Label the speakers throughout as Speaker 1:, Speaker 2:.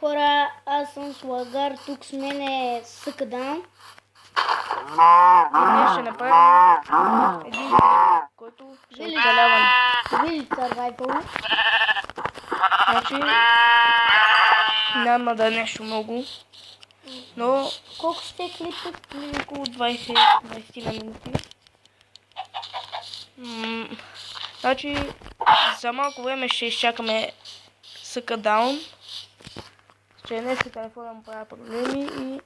Speaker 1: Хора, аз съм Слагар, тук с мен е Съкадан.
Speaker 2: И днес ще направим един който ще оцеляваме.
Speaker 1: Village Survival.
Speaker 2: Значи няма да е нещо много, но
Speaker 1: Колко ще клипът?
Speaker 2: около 20 на минути. Значи за малко време ще изчакаме Съкадаун. Че днес телефона му правя проблеми и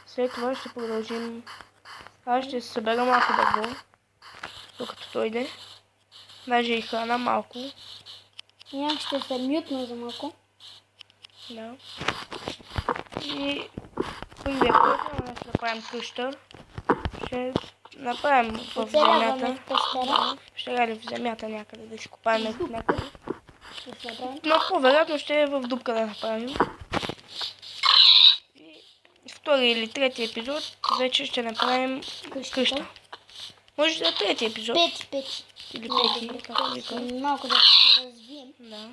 Speaker 2: след това ще продължим. Аз ще се събера малко дърво, докато дойде. Даже и храна малко.
Speaker 1: И аз ще се мютна за малко.
Speaker 2: Да. И първия път ще направим къща. Ще направим в земята. Ще рали в земята някъде, да си копаем някъде. Но по-вероятно ще е в дупка да направим. И втори или трети епизод вече ще направим къща. Може да е трети епизод.
Speaker 1: Пети.
Speaker 2: Или пети, както викам.
Speaker 1: Малко да се развием.
Speaker 2: Да.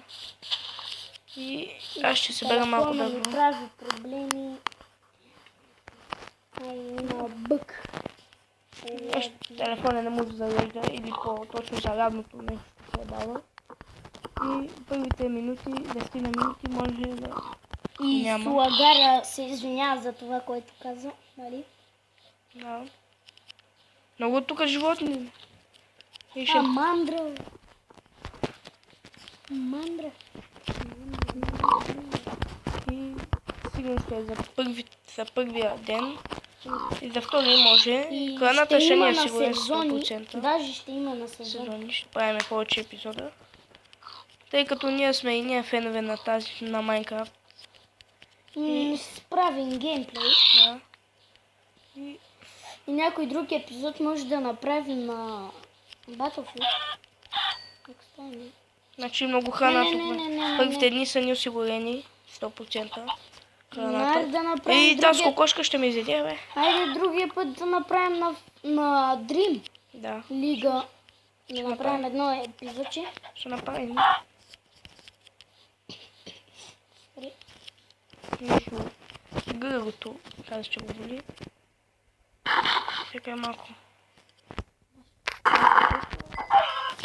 Speaker 2: И аз ще събера малко дърво.
Speaker 1: Телефона ми прави проблеми. Има бък.
Speaker 2: Телефона не му зарежда или по-точно зарядното нещо се дава. И първите минути, 10 минути може да
Speaker 1: и
Speaker 2: няма.
Speaker 1: Слагара се извинява за това, което каза, нали?
Speaker 2: Да. Много тук животни.
Speaker 1: Мандра.
Speaker 2: И сигурно ще е за първия ден. И за втори може. Храната ще ни е сигурен 100%.
Speaker 1: Даже ще има на сезони.
Speaker 2: Ще правим повече епизода. Тъй като ние сме и ние фенове на тази, на Майнкрафт.
Speaker 1: И правим геймплей.
Speaker 2: Да.
Speaker 1: И някой друг епизод може да направим на Battlefield.
Speaker 2: Значи много храна тук. Първите дни са ни осигурени 100% храната. И тази кокошка ще ми изяде, бе.
Speaker 1: Айде другия път да направим на Dream.
Speaker 2: Да.
Speaker 1: Лига. Да направим едно епизодче.
Speaker 2: Ще направим. Нещо. Гърлото. Каза, че го боли. Чакай малко.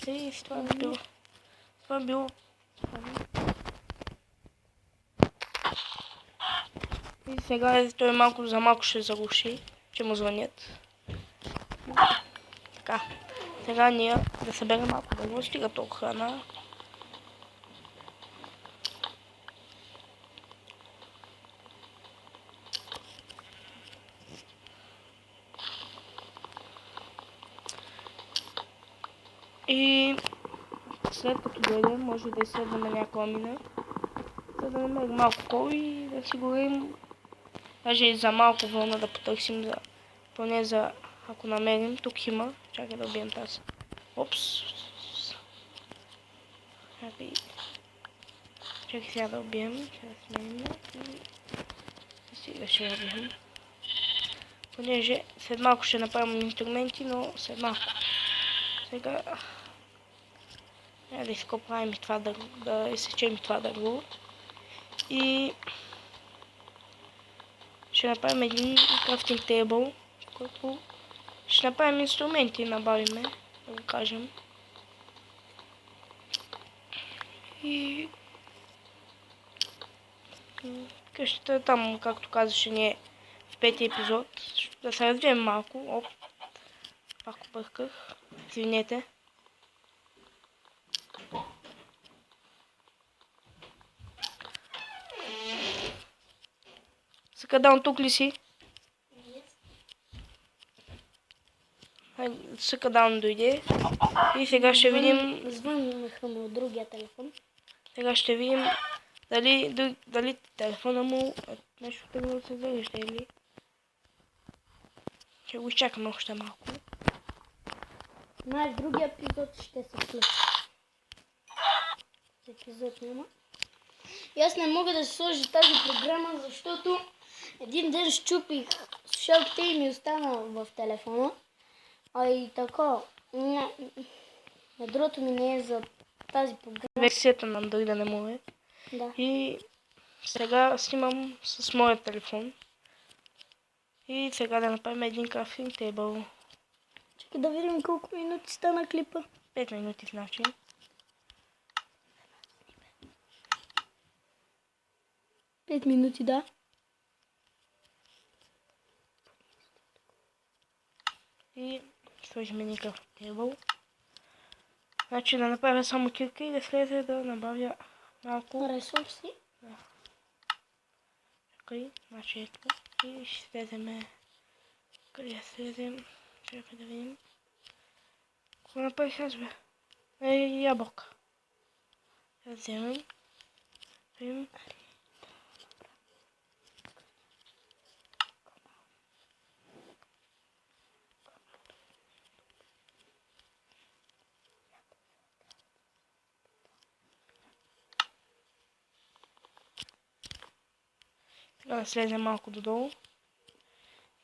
Speaker 2: И с това било. Това било. И сега той малко за малко ще заглуши, че му звънят. Така. Сега ние да съберем малко дърво, стига толкова храна. И след като дойдем, може да изследваме някаква мина, за да намерим малко кол и да си горим. Даже и за малко вълна да потърсим, поне за ако намерим. Тук има. Чакай да убием тази. Опс. Чакай сега да убием. Сега да сменим и сега ще убием. Понеже след малко ще направим инструменти, но след малко. Сега да изкопаем и това дърво, да изсечем и това дърво. И ще направим един крафтинг тейбъл, в който ще направим инструменти, набавиме, да го кажем. И къщата е там, както казаше, ни е в пети епизод. Да се развием малко. Оп, пак обърках. Извинете. Съкадаун, тук ли си? Съкадаун дойде. И сега ще видим...
Speaker 1: Звъннаха му от другия телефон.
Speaker 2: Сега ще видим дали телефона му нещо тръгва да се зарежда или... Ще го изчакаме още малко.
Speaker 1: В другия епизод ще се включи. Епизод няма. И аз не мога да се сложа тази програма, защото един ден щупих слушалките и ми остана в телефона. А и така, ядрото ми не е за тази програма.
Speaker 2: Версията на Android не му е.
Speaker 1: Да.
Speaker 2: И Сега снимам с моят телефон. И сега да направим един крафтинг тейбъл.
Speaker 1: Чакай да видим колко минути стана клипа.
Speaker 2: 5 минути значи.
Speaker 1: 5 минути, да.
Speaker 2: И сложим един крафтинг тейбъл. Значи да направя само кирка и да слезе да набавя малко
Speaker 1: Ресурси.
Speaker 2: Чакай, значи ето. И ще слеземе. Къде да слезем? Чакай да видим. Какво направих аз бе? Ябълка. Да вземем. Видим. Да слезем малко додолу.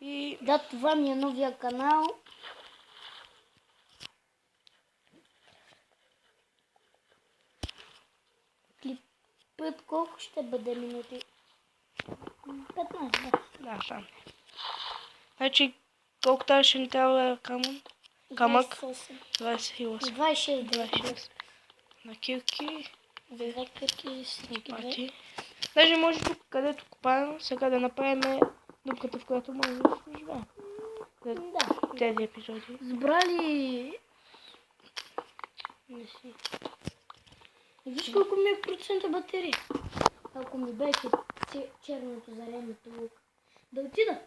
Speaker 2: И
Speaker 1: Да, това ми е новия канал. Клипът колко ще бъде минути? 15, да.
Speaker 2: да, там. Значи, колко тази ще ни трябва камък?
Speaker 1: 28.
Speaker 2: 28.
Speaker 1: 26,
Speaker 2: 26. На кирки.
Speaker 1: Две кърки, всички две.
Speaker 2: Пати. Даже може тук, където копаем, сега да направим дупката, в която може да живеем.
Speaker 1: Да.
Speaker 2: Тези епизоди.
Speaker 1: Сбрали... Не си. Виж колко ми е процента батерия. Ако ми беше черното зарядното лук. Да отида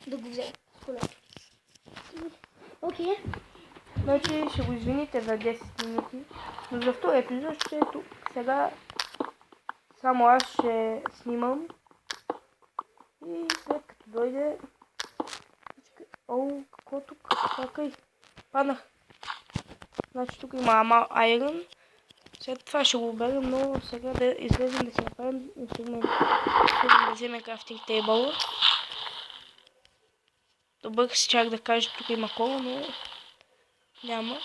Speaker 1: да го взема с колето. Окей.
Speaker 2: Значи ще го извините за 10 минути, но за втори епизод ще е тук. Сега само аз ще снимам и след като дойде... О, какво тук? Чакай, паднах. Значи тук има айрон. След това ще го оберем, но сега да излезем да си направим инструмент. Да вземем крафтинг тейбъл. Добър си чак да кажа, тук има кола, но няма.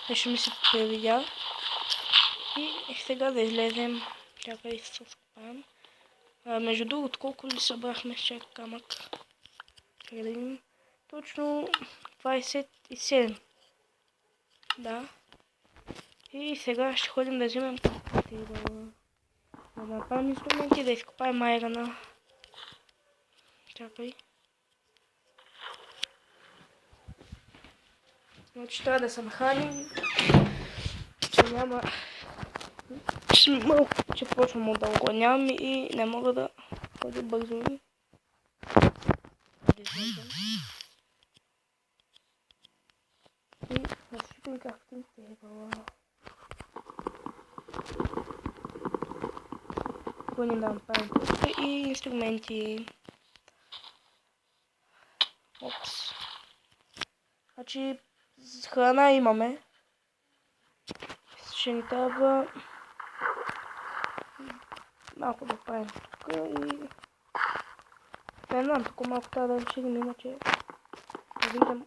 Speaker 2: Нещо ми се превидя. И сега да излезем. Чакай да се скопаем. Между другото, колко ли събрахме с чак камък? Чакай да видим. Точно 27. Да. И сега ще ходим да вземем капите и да направим инструменти, да изкопаем айрона. Чакай. Значи трябва да се нахраним, че няма... че почвам да огонявам и не мога да ходя бързо. И насипим крафтинг тейбъла. Гоним да направим точка и инструменти. Опс. Значи храна имаме. Ще ни трябва малко да правим тук и... Не знам, тук малко трябва да разширим, иначе да видим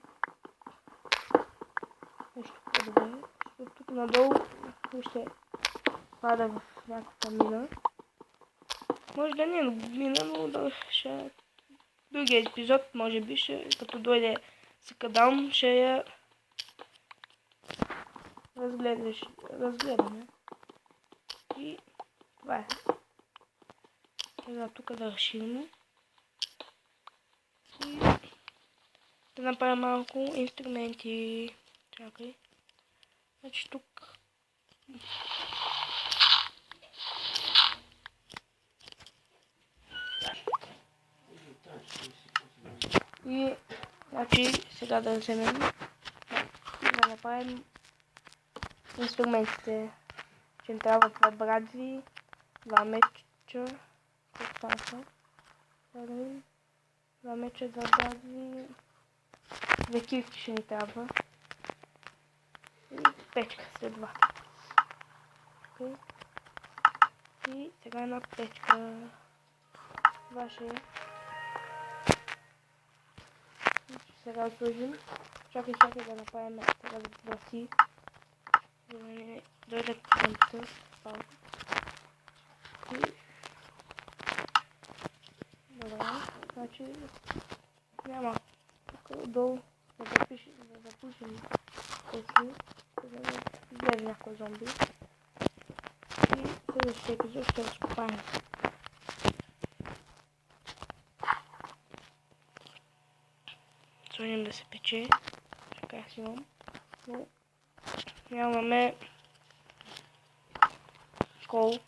Speaker 2: нещо по-добре. Тук надолу ще пада в някаква мина. Може да не е мина, но да ще... Другия епизод, може би, ще, като дойде Съкадаун, ще я разгледаме. И това е. Сега тук да разширим. И да направим малко инструменти. Чакай. Значи тук. И значи сега да вземем и да направим инструментите. Ще ни трябва два брадви, два меча, два меча, два брадви, две кирки ще ни трябва и печка след това. Okay. И сега една печка. Това ще е. Сега сложим. Чакай да направим сега да върси. Да не дойде къмта. И Значи няма тук долу да запишем, да запушим тези, за да излезе някой зомби. И следващия епизод ще разкопаем. Сложим да се пече. Така си имам. Но нямаме кол.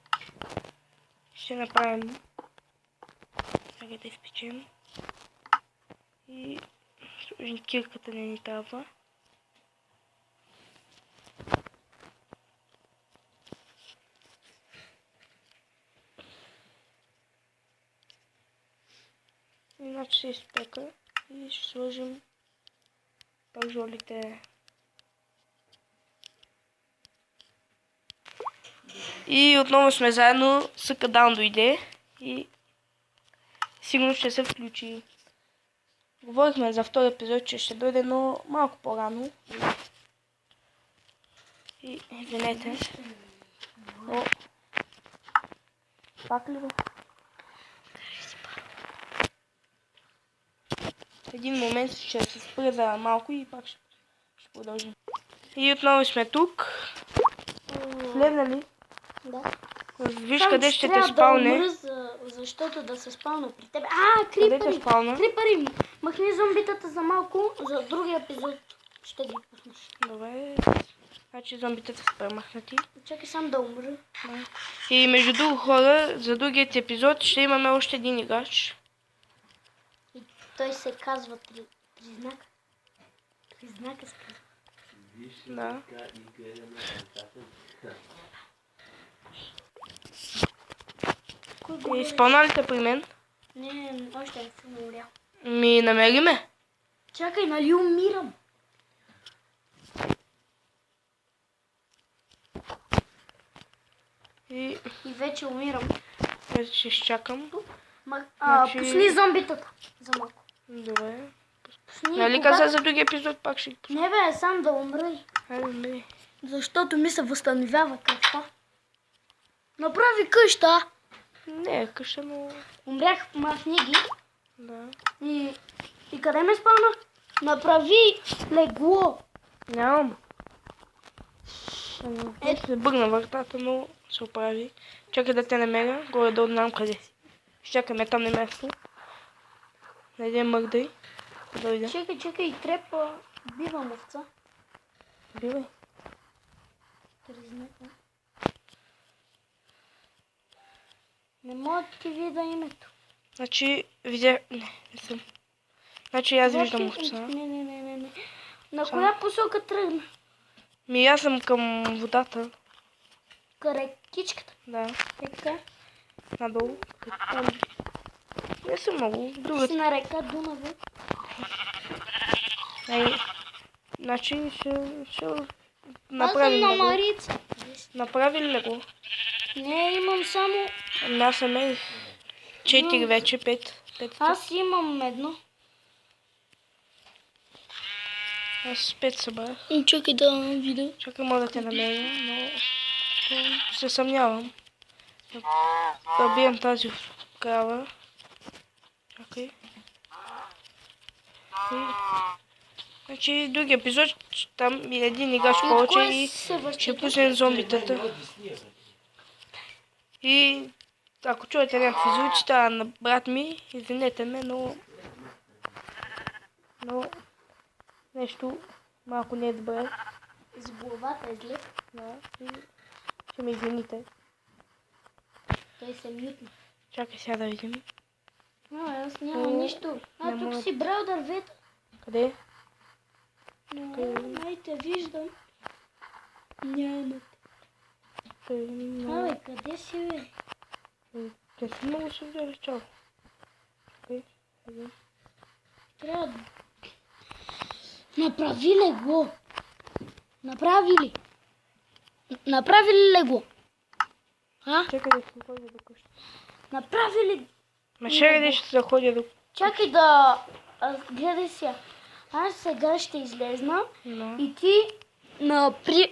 Speaker 2: Ще направим. Сега да изпечем. И сложим кирката не ни трябва. Иначе се изпека и ще сложим пържолите. И отново сме заедно, Съкадаун дойде и сигурно ще се включи. Говорихме за втори епизод, че ще дойде, но малко по-рано. И извинете. Но... Пак ли го? В един момент ще се спре за малко и пак ще продължим. И отново сме тук. Влезна ли?
Speaker 1: Да.
Speaker 2: Виж къде ще те спалне.
Speaker 1: Защото да се спална при теб.
Speaker 2: Къде те спална?
Speaker 1: Крипари! Махни зомбитата за малко, за другия епизод ще ги пуснеш.
Speaker 2: Добре. Значи зомбитата са премахнати.
Speaker 1: Чакай сам да умра.
Speaker 2: И между друго хора, за другият епизод ще имаме още един играч.
Speaker 1: И той се казва Тризнак. Тризнака се казва.
Speaker 2: Да. И спълна ли те при мен?
Speaker 1: Не, още не съм умрял.
Speaker 2: Ми намери ме.
Speaker 1: Чакай, нали умирам?
Speaker 2: И
Speaker 1: вече умирам.
Speaker 2: ще изчакам.
Speaker 1: Пусни зомбитата за малко.
Speaker 2: Добре.
Speaker 1: Пусни,
Speaker 2: Нали каза за другия епизод пак ще ги пусна?
Speaker 1: Не бе, сам да умри.
Speaker 2: Хайде, умри.
Speaker 1: Защото ми се възстановява кръвта. Направи къща.
Speaker 2: Не, къща, но...
Speaker 1: Умрях, махни ги.
Speaker 2: Да.
Speaker 1: И къде ме спална? Направи легло.
Speaker 2: Нямам. Ето се бъгна вратата, но се оправи. Чакай да те намеря, горе да знам къде си. Чакаме там на място. Найде мърдай. Дойде.
Speaker 1: Чакай, трябва бивам овца.
Speaker 2: Бивай.
Speaker 1: Тризнака. Не мога да ти видя името.
Speaker 2: Значи, видя... Не съм. Значи аз виждам овца.
Speaker 1: Не. На коя посока тръгна?
Speaker 2: Ми аз съм към водата.
Speaker 1: Към рекичката?
Speaker 2: Да.
Speaker 1: Река?
Speaker 2: Надолу. Там. Не съм много. Другата.
Speaker 1: Си на река Дунава.
Speaker 2: Значи ще
Speaker 1: Аз
Speaker 2: направим
Speaker 1: съм на
Speaker 2: го.
Speaker 1: Марица.
Speaker 2: Направи ли го?
Speaker 1: Не, имам само...
Speaker 2: Аз съм 4 вече, 5.
Speaker 1: Аз имам едно.
Speaker 2: Аз 5 събрах.
Speaker 1: Чакай да видя.
Speaker 2: Чакай, мога да те намеря, но се съмнявам. Да бием тази крава. Чакай. Значи другия епизод, там е един играч повече и ще пуснем зомбитата. И ако чуете някакви звуци, това на брат ми, извинете ме, но нещо малко не е добре.
Speaker 1: С главата е зле.
Speaker 2: Да, и ще ме извините.
Speaker 1: Той се мютна.
Speaker 2: Чакай сега да видим.
Speaker 1: Аз нямам нищо. Тук си брал дървета.
Speaker 2: Къде?
Speaker 1: Майте, виждам. Нямат. Къде си, бе?
Speaker 2: Те са много се вдалечава.
Speaker 1: Трябва да... Направи легло. Направи ли легло?
Speaker 2: Чакай да се ходя до къща.
Speaker 1: Направи ли...
Speaker 2: Ще ще се ходя до...
Speaker 1: Чакай да... Гледай сега. Аз сега ще излезна и ти направи